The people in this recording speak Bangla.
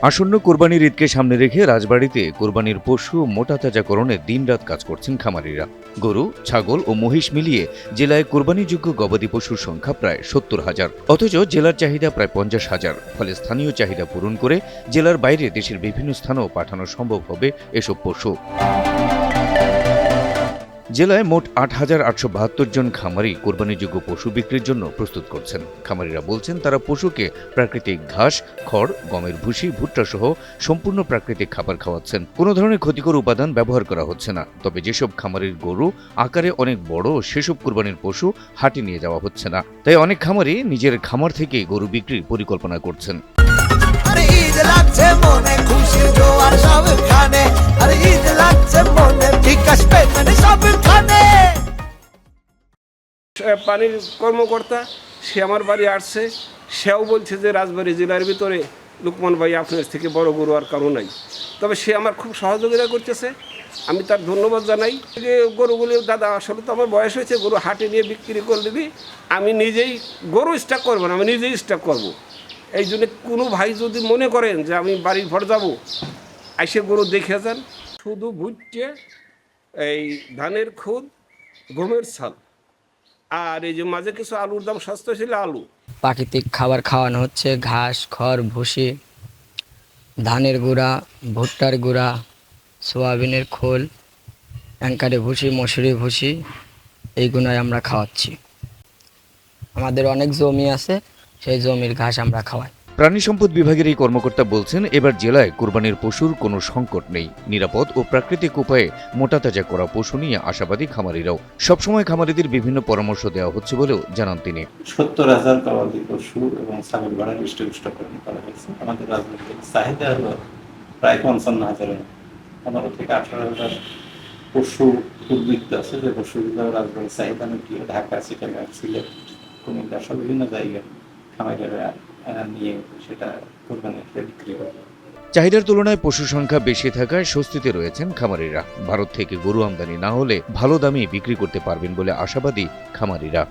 আসন্ন কোরবানির ঈদকে সামনে রেখে রাজবাড়ীতে কোরবানির পশু মোটাতাজাকরণে দিনরাত কাজ করছেন খামারিরা। গরু, ছাগল ও মহিষ মিলিয়ে জেলায় কোরবানিযোগ্য গবাদি পশুর সংখ্যা প্রায় ৭০,০০০, অথচ জেলার চাহিদা প্রায় ৫০,০০০। ফলে স্থানীয় চাহিদা পূরণ করে জেলার বাইরে দেশের বিভিন্ন স্থানেও পাঠানো সম্ভব হবে এসব পশু। জেলায় মোট ৮,৮৭২ জন খামারি কোরবানিযোগ্য পশু বিক্রির জন্য প্রস্তুত করছেন। খামারিরা বলছেন তারা পশুকে প্রাকৃতিক ঘাস, খড়, গমের ভুসি, ভুট্টা সহ সম্পূর্ণ প্রাকৃতিক খাবার খাওয়াচ্ছেন। কোনো ধরনের ক্ষতিকর উপাদান ব্যবহার করা হচ্ছে না। তবে যেসব খামারির গরু আকারে অনেক বড়, সেসব কোরবানির পশু হাটে নিয়ে যাওয়া হচ্ছে না। তাই অনেক খামারি নিজের খামার থেকে গরু বিক্রির পরিকল্পনা করছেন। পানির কর্মকর্তা সে আমার বাড়ি আসছে, সেও বলছে যে রাজবাড়ী জেলার ভিতরে লুকমান ভাই আপনার থেকে বড় গরু আর কারো নাই। তবে সে আমার খুব সহযোগিতা করতেছে, আমি তার ধন্যবাদ জানাই। যে গরুগুলি দাদা আসলে তো আমার বয়স হয়েছে, গরু হাটে নিয়ে বিক্রি করে দিবি, আমি নিজেই গরু স্টক করবো না, আমি নিজেই স্টক করব। এই জন্য কোনো ভাই যদি মনে করেন যে আমি বাড়ির ঘর যাব, এসে গরু দেখে যান। শুধু ভুট্টে, এই ধানের খুদ, গমের ছাল, আর এই যে মাঝে কিছু আলুর দাম সস্তা ছিল, আলু। প্রাকৃতিক খাবার খাওয়ানো হচ্ছে, ঘাস, খড়, ভুসি, ধানের গুঁড়া, ভুট্টার গুঁড়া, সোয়াবিনের খোল, অ্যাঙ্কারে ভুসি, মসুরি ভুসি, এইগুলোই আমরা খাওয়াচ্ছি। আমাদের অনেক জমি আছে, সেই জমির ঘাস আমরা খাওয়াই। প্রাণী সম্পদ বিভাগের এই কর্মকর্তা বলছেন, এবার জেলায় কোরবানির পশুর কোনো সংকট নেই। নিরাপদ ও প্রাকৃতিক উপায়ে মোটাতাজা করা পশু নিয়ে আশাবাদী খামারিরাও। সবসময় খামারিদের বিভিন্ন পরামর্শ দেওয়া হচ্ছে বলেও জানান তিনি। ৭০,০০০ গবাদি পশু এবং ছাগল ভেড়া হৃষ্টপুষ্টকরণ করা হয়েছে। আমাদের রাজনৈতিক চাহিদা হলো প্রায় ৫৫,০০০, ১৫ থেকে ১৮,০০০ পশু উদ্বৃত্ত আছে, যে পশুগুলো রাজবাড়ির চাহিদা মিটিয়ে ঢাকা, চিটাগাং, সিলেট, কুমিল্লা সব বিভিন্ন জায়গায় খামারিরা নিয়ে সেটা কোরবানিতে বিক্রি করে। চাহিদার তুলনায় পশু সংখ্যা বেশি থাকায় স্বস্তিতে রয়েছেন খামারিরা। ভারত থেকে গরু আমদানি না হলে ভালো দামে বিক্রি করতে পারবেন বলে আশাবাদী খামারিরা।